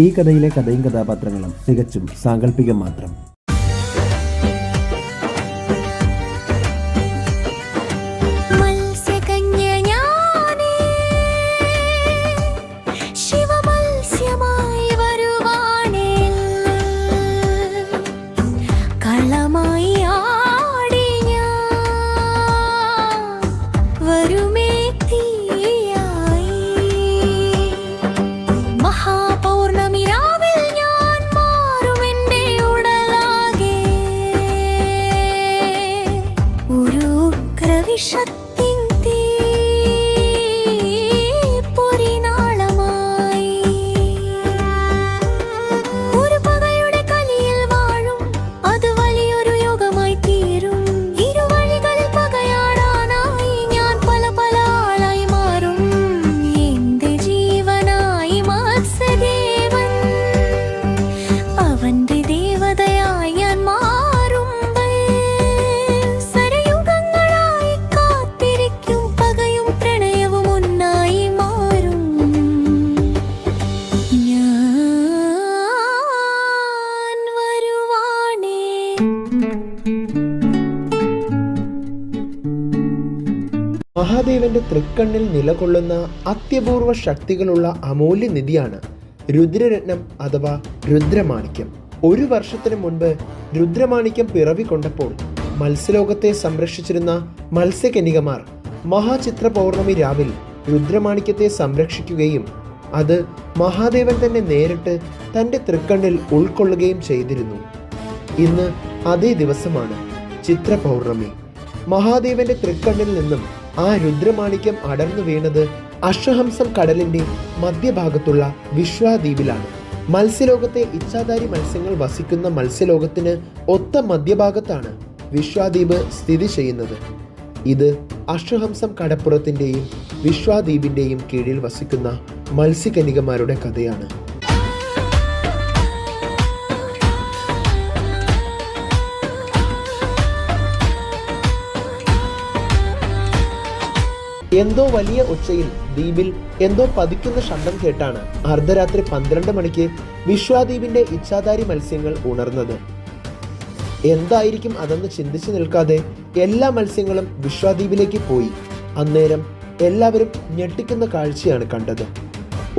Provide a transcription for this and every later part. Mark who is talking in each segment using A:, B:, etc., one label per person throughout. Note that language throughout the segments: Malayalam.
A: ഈ കഥയിലെ കഥയും കഥാപാത്രങ്ങളും തികച്ചും സാങ്കല്പികം മാത്രം.
B: മഹാദേവന്റെ തൃക്കണ്ണിൽ നിലകൊള്ളുന്ന അത്യപൂർവ ശക്തികളുള്ള അമൂല്യ നിധിയാണ് രുദ്രരത്നം അഥവാ രുദ്രമാണിക്യം. ഒരു വർഷത്തിന് മുൻപ് രുദ്രമാണിക്യം പിറവി കൊണ്ടപ്പോൾ മത്സ്യലോകത്തെ സംരക്ഷിച്ചിരുന്ന മത്സ്യകന്യകമാർ മഹാചിത്ര പൗർണമി രാവിൽ രുദ്രമാണിക്യത്തെ സംരക്ഷിക്കുകയും അത് മഹാദേവൻ തന്നെ നേരിട്ട് തൻ്റെ തൃക്കണ്ണിൽ ഉൾക്കൊള്ളുകയും ചെയ്തിരുന്നു. ഇന്ന് അതേ ദിവസമാണ് ചിത്ര പൗർണമി. മഹാദേവന്റെ തൃക്കണ്ണിൽ നിന്നും ആ രുദ്രമാണിക്യം അടർന്നു വീണത് അശ്വഹംസം കടലിന്റെ മധ്യഭാഗത്തുള്ള വിശ്വാദ്വീപിലാണ്. മത്സ്യലോകത്തെ ഇച്ഛാധാരി മത്സ്യങ്ങൾ വസിക്കുന്ന മത്സ്യലോകത്തിന് ഒത്ത മധ്യഭാഗത്താണ് വിശ്വാദ്വീപ് സ്ഥിതി ചെയ്യുന്നത്. ഇത് അശ്വഹംസം കടപ്പുറത്തിന്റെയും വിശ്വാദ്വീപിന്റെയും കീഴിൽ വസിക്കുന്ന മത്സ്യകന്യകമാരുടെ കഥയാണ്. എന്തോ വലിയ ഒച്ചയിൽ ദ്വീപിൽ എന്തോ പതിക്കുന്ന ശബ്ദം കേട്ടാണ് അർദ്ധരാത്രി 12 മണിക്ക് വിശ്വാദ്വീപിന്റെ ഇച്ഛാധാരി മത്സ്യങ്ങൾ ഉണർന്നത്. എന്തായിരിക്കും അതെന്ന് ചിന്തിച്ചു നിൽക്കാതെ എല്ലാ മത്സ്യങ്ങളും വിശ്വാദ്വീപിലേക്ക് പോയി. അന്നേരം എല്ലാവരും ഞെട്ടിക്കുന്ന കാഴ്ചയാണ് കണ്ടത്.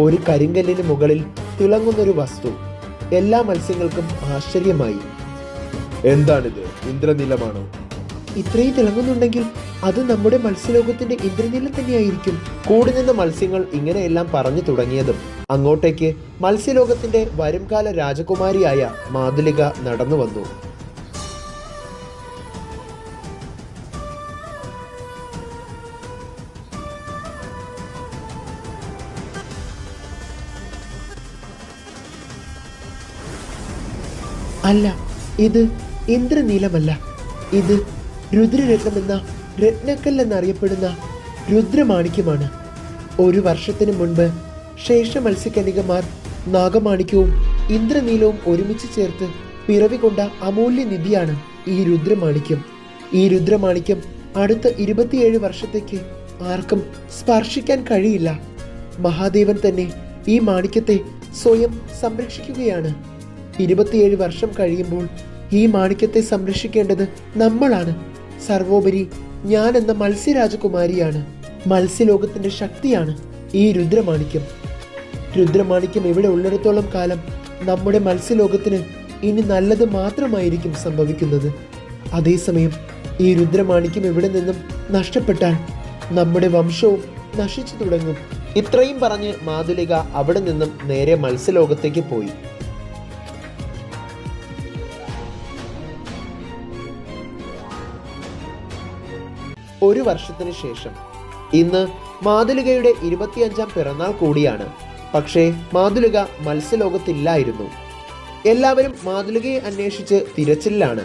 B: ഒരു കരിങ്കല്ലിന് മുകളിൽ തിളങ്ങുന്നൊരു വസ്തു. എല്ലാ മത്സ്യങ്ങൾക്കും ആശ്ചര്യമായി.
C: എന്താണിത്? ഇന്ദ്രനീലമാണോ?
B: ഇത്രയും തിളങ്ങുന്നുണ്ടെങ്കിൽ അത് നമ്മുടെ മത്സ്യലോകത്തിന്റെ ഇന്ദ്രനീലം തന്നെയായിരിക്കും. കൂടി നിന്ന മത്സ്യങ്ങൾ ഇങ്ങനെയെല്ലാം പറഞ്ഞു തുടങ്ങിയതും അങ്ങോട്ടേക്ക് മത്സ്യലോകത്തിന്റെ വരുംകാല രാജകുമാരിയായ മാതുലിക നടന്നു വന്നു. അല്ല, ഇത് ഇന്ദ്രനീലമല്ല, ഇത് രുദ്രരത്നം എന്ന രത്നക്കൽ എന്നറിയപ്പെടുന്ന രുദ്രമാണിക്യമാണ്. ഒരു വർഷത്തിന് മുൻപ് ശേഷ മത്സ്യകന്യകമാർ നാഗമാണിക്യവും ഇന്ദ്രനീലവും ഒരുമിച്ച് ചേർത്ത് പിറവി കൊണ്ട അമൂല്യ നിധിയാണ് ഈ രുദ്രമാണിക്യം. ഈ രുദ്രമാണിക്യം അടുത്ത 27 വർഷത്തേക്ക് ആർക്കും സ്പർശിക്കാൻ കഴിയില്ല. മഹാദേവൻ തന്നെ ഈ മാണിക്യത്തെ സ്വയം സംരക്ഷിക്കുകയാണ്. 27 വർഷം കഴിയുമ്പോൾ ഈ മാണിക്യത്തെ സംരക്ഷിക്കേണ്ടത് നമ്മളാണ്. സർവോപരി ഞാൻ എന്ന മത്സ്യരാജകുമാരിയാണ്. മത്സ്യലോകത്തിന്റെ ശക്തിയാണ് ഈ രുദ്രമാണിക്യം. രുദ്രമാണിക്യം ഇവിടെ ഉള്ളിടത്തോളം കാലം നമ്മുടെ മത്സ്യലോകത്തിന് ഇനി നല്ലത് മാത്രമായിരിക്കും സംഭവിക്കുന്നത്. അതേസമയം ഈ രുദ്രമാണിക്യം ഇവിടെ നിന്നും നഷ്ടപ്പെട്ടാൽ നമ്മുടെ വംശവും നശിച്ചു തുടങ്ങും. ഇത്രയും പറഞ്ഞ് മാതുലിക അവിടെ നിന്നും നേരെ മത്സ്യലോകത്തേക്ക് പോയി. ഒരു വർഷത്തിന് ശേഷം ഇന്ന് മാതുലികയുടെ 25ാം പിറന്നാൾ കൂടിയാണ്. പക്ഷേ മാതുലിക മത്സ്യലോകത്തില്ലായിരുന്നു. എല്ലാവരും മാതുലികയെ അന്വേഷിച്ച് തിരച്ചിലാണ്.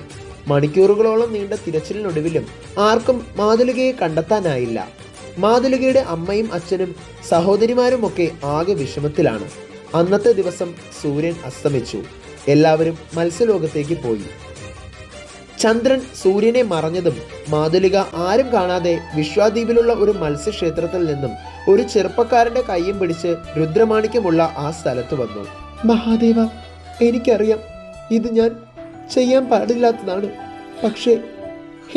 B: മണിക്കൂറുകളോളം നീണ്ട തിരച്ചിലിനൊടുവിലും ആർക്കും മാതുലികയെ കണ്ടെത്താനായില്ല. മാതുലികയുടെ അമ്മയും അച്ഛനും സഹോദരിമാരുമൊക്കെ ആകെ വിഷമത്തിലാണ്. അന്നത്തെ ദിവസം സൂര്യൻ അസ്തമിച്ചു. എല്ലാവരും മത്സ്യലോകത്തേക്ക് പോയി. ചന്ദ്രൻ സൂര്യനെ മറഞ്ഞതും മാതുലിക ആരും കാണാതെ വിശ്വാദ്വീപിലുള്ള ഒരു മത്സ്യക്ഷേത്രത്തിൽ നിന്നും ഒരു ചെറുപ്പക്കാരന്റെ കൈയും പിടിച്ച് രുദ്രമാണിക്യമുള്ള ആ സ്ഥലത്ത് വന്നു. മഹാദേവ, എനിക്കറിയാം ഇത് ഞാൻ ചെയ്യാൻ പാടില്ലാത്തതാണ്. പക്ഷേ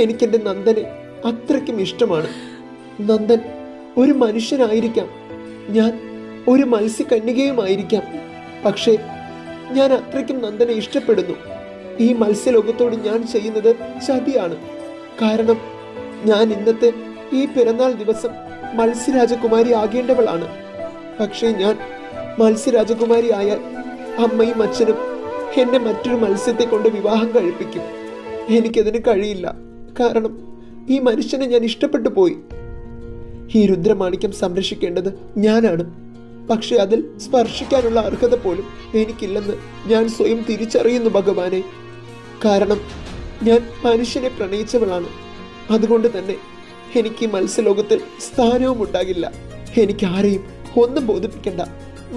B: എനിക്കെൻ്റെ നന്ദനെ അത്രയ്ക്കും ഇഷ്ടമാണ്. നന്ദൻ ഒരു മനുഷ്യനായിരിക്കാം, ഞാൻ ഒരു മത്സ്യകന്യകയുമായിരിക്കാം. പക്ഷേ ഞാൻ അത്രയ്ക്കും നന്ദനെ ഇഷ്ടപ്പെടുന്നു. ഈ മത്സ്യലോകത്തോട് ഞാൻ ചെയ്യുന്നത് ചതിയാണ്. കാരണം ഞാൻ ഇന്നത്തെ ഈ പിറന്നാൾ ദിവസം മത്സ്യരാജകുമാരി ആകേണ്ടവളാണ്. പക്ഷേ ഞാൻ മത്സ്യരാജകുമാരി ആയാൽ അമ്മയും അച്ഛനും എന്നെ മറ്റൊരു മത്സ്യത്തെ കൊണ്ട് വിവാഹം കഴിപ്പിക്കും. എനിക്കതിന് കഴിയില്ല. കാരണം ഈ മനുഷ്യനെ ഞാൻ ഇഷ്ടപ്പെട്ടു പോയി. ഈ രുദ്രമാണിക്യം സംരക്ഷിക്കേണ്ടത് ഞാനാണ്. പക്ഷെ അതിൽ സ്പർശിക്കാനുള്ള അർഹത പോലും എനിക്കില്ലെന്ന് ഞാൻ സ്വയം തിരിച്ചറിയുന്നു ഭഗവാനെ. കാരണം ഞാൻ മനുഷ്യനെ പ്രണയിച്ചവളാണ്. അതുകൊണ്ട് തന്നെ എനിക്ക് ഈ മത്സ്യലോകത്തിൽ സ്ഥാനവും ഉണ്ടാകില്ല. എനിക്ക് ആരെയും ഒന്നും ബോധിപ്പിക്കണ്ട.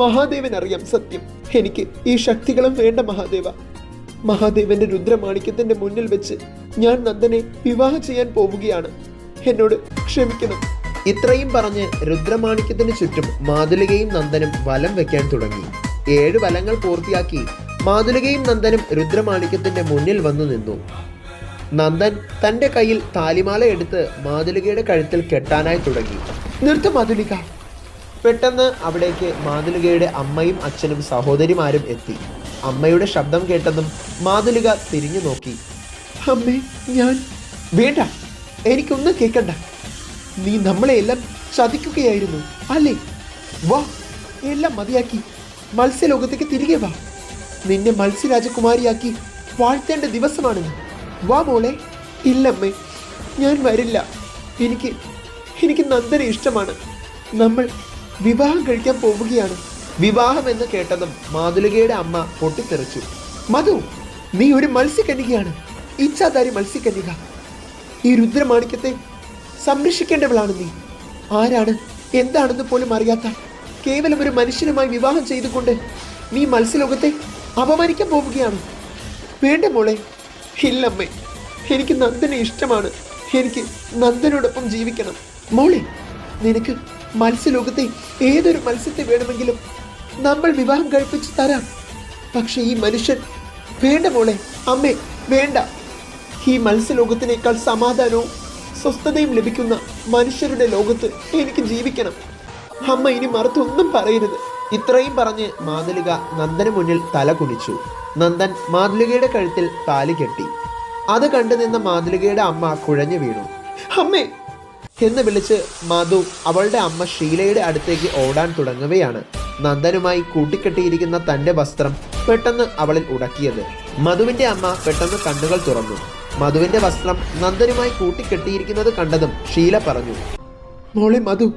B: മഹാദേവൻ അറിയാം സത്യം. എനിക്ക് ഈ ശക്തികളും വേണ്ട മഹാദേവ. മഹാദേവന്റെ രുദ്രമാണിക്യത്തിന്റെ മുന്നിൽ വെച്ച് ഞാൻ നന്ദനെ വിവാഹം ചെയ്യാൻ പോവുകയാണ്. എന്നോട് ക്ഷമിക്കണം.
D: ഇത്രയും പറഞ്ഞ് രുദ്രമാണിക്യത്തിന് ചുറ്റും മാതുലികയും നന്ദനും വലം വെക്കാൻ തുടങ്ങി. 7 വലങ്ങൾ പൂർത്തിയാക്കി മാതുലികയും നന്ദനും രുദ്രമാണിക്യത്തിന്റെ മുന്നിൽ വന്നു നിന്നു. നന്ദൻ തന്റെ കയ്യിൽ താലിമാല എടുത്ത് മാതുലികയുടെ കഴുത്തിൽ കെട്ടാനായി തുടങ്ങി.
B: നിർത്ത് മാതുലിക.
D: പെട്ടെന്ന് അവിടേക്ക് മാതുലികയുടെ അമ്മയും അച്ഛനും സഹോദരിമാരും എത്തി. അമ്മയുടെ ശബ്ദം കേട്ടതും മാതുലിക തിരിഞ്ഞു നോക്കി.
B: അമ്മേ, ഞാൻ വേണ്ട, എനിക്കൊന്നും കേൾക്കണ്ട. നീ നമ്മളെയെല്ലാം ചതിക്കുകയായിരുന്നു അല്ലേ? വാ, എല്ലാം മതിയാക്കി മത്സ്യലോകത്തേക്ക് തിരികെ വാ. നിന്നെ മത്സ്യരാജകുമാരിയാക്കി വാഴ്ത്തേണ്ട ദിവസമാണെന്ന്. വാ മോളെ. ഇല്ലമ്മേ, ഞാൻ വരില്ല. എനിക്ക് നന്ദനെ ഇഷ്ടമാണ്. നമ്മൾ വിവാഹം കഴിക്കാൻ പോവുകയാണ്.
D: വിവാഹം എന്ന് കേട്ടതും മാതുലികയുടെ അമ്മ പൊട്ടിത്തെറിച്ചു.
B: മധു, നീ ഒരു മത്സ്യകന്യകയാണ്. ഇച്ഛാധാരി മത്സ്യകന്യക. ഈ രുദ്രമാണിക്യത്തെ സംരക്ഷിക്കേണ്ടവളാണ് നീ. ആരാണ് എന്താണെന്ന് പോലും അറിയാത്ത കേവലം ഒരു മനുഷ്യനുമായി വിവാഹം ചെയ്തുകൊണ്ട് നീ മത്സ്യലോകത്തെ അപമാനിക്കാൻ പോവുകയാണ്. വേണ്ട മോളെ. ഇല്ലമ്മേ, എനിക്ക് നന്ദനെ ഇഷ്ടമാണ്. എനിക്ക് നന്ദനോടൊപ്പം ജീവിക്കണം. മോളെ, നിനക്ക് മത്സ്യലോകത്തെ ഏതൊരു മത്സ്യത്തെ വേണമെങ്കിലും നമ്മൾ വിവാഹം കഴിപ്പിച്ച് തരാം. പക്ഷെ ഈ മനുഷ്യൻ വേണ്ട മോളെ. അമ്മേ, വേണ്ട. ഈ മത്സ്യലോകത്തിനേക്കാൾ സമാധാനവും സ്വസ്ഥതയും ലഭിക്കുന്ന മനുഷ്യരുടെ ലോകത്ത് എനിക്ക് ജീവിക്കണം. അമ്മ ഇനി മറുത്തൊന്നും പറയരുത്.
D: ഇത്രയും പറഞ്ഞ് മാതുലിക നന്ദന് മുന്നിൽ തല കുനിച്ചു. നന്ദൻ മാതുലികയുടെ കഴുത്തിൽ താലി കെട്ടി. അത് കണ്ടു നിന്ന മാതുലികയുടെ അമ്മ കുഴഞ്ഞു വീണു.
B: അമ്മേ
D: എന്ന് വിളിച്ച് മധു അവളുടെ അമ്മ ഷീലയുടെ അടുത്തേക്ക് ഓടാൻ തുടങ്ങുകയാണ്. നന്ദനുമായി കൂട്ടിക്കെട്ടിയിരിക്കുന്ന തന്റെ വസ്ത്രം പെട്ടെന്ന് അവളിൽ ഉടക്കിയത്. മധുവിന്റെ അമ്മ പെട്ടെന്ന് കണ്ണുകൾ തുറന്നു. മധുവിന്റെ വസ്ത്രം നന്ദനുമായി കൂട്ടിക്കെട്ടിയിരിക്കുന്നത് കണ്ടതും ഷീല പറഞ്ഞു.
B: മോളെ മധു,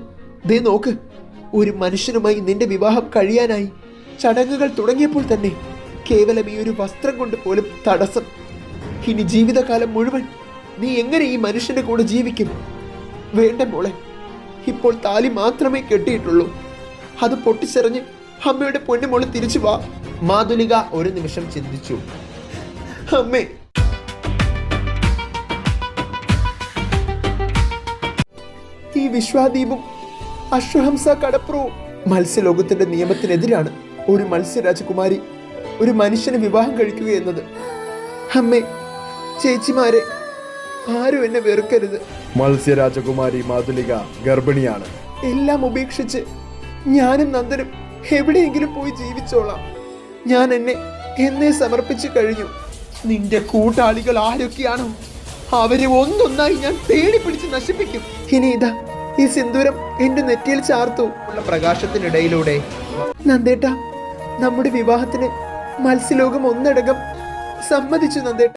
B: ദേ നോക്ക്. ഒരു മനുഷ്യനുമായി നിന്റെ വിവാഹം കഴിയാനായി ചടങ്ങുകൾ തുടങ്ങിയപ്പോൾ തന്നെ കേവലം ഈ ഒരു വസ്ത്രം കൊണ്ട് പോലും തടസ്സം. ഇനി ജീവിതകാലം മുഴുവൻ നീ എങ്ങനെ ഈ മനുഷ്യന്റെ കൂടെ ജീവിക്കും? വേണ്ട മോളെ. ഇപ്പോൾ താലി മാത്രമേ കെട്ടിയിട്ടുള്ളൂ. അത് പൊട്ടിച്ചെറിഞ്ഞ് അമ്മയുടെ പൊന്നുമോള് തിരിച്ചു വാ.
D: മാതുലിക ഒരു നിമിഷം ചിന്തിച്ചു.
B: അമ്മേ, ഈ വിശ്വാദീപും അശ്വഹംസ കടപ്പുറവും മത്സ്യലോകത്തിന്റെ നിയമത്തിനെതിരാണ് ഒരു മത്സ്യരാജകുമാരി ഒരു മനുഷ്യനെ വിവാഹം കഴിക്കുക എന്നത്. അമ്മേ, ചേച്ചിമാരെ, ആരും എന്നെ വെറുക്കരുത്.
C: മത്സ്യരാജകുമാരി മാതുലിക ഗർഭിണിയാണ്.
B: എല്ലാം ഉപേക്ഷിച്ച് ഞാനും നന്ദനും എവിടെയെങ്കിലും പോയി ജീവിച്ചോളാം. ഞാൻ എന്നെ സമർപ്പിച്ചു കഴിഞ്ഞു. നിന്റെ കൂട്ടാളികൾ ആരൊക്കെയാണോ അവരെ ഒന്നൊന്നായി ഞാൻ തേടി പിടിച്ച് നശിപ്പിക്കും. ഇനി ഇതാ ഈ സിന്ദൂരം എന്റെ നെറ്റിയിൽ ചാർത്തു.
D: ഉള്ള പ്രകാശത്തിനിടയിലൂടെ
B: നന്ദേട്ട, നമ്മുടെ വിവാഹത്തിന് മത്സ്യലോകം ഒന്നടങ്കം സമ്മതിച്ചു നന്ദേട്ട.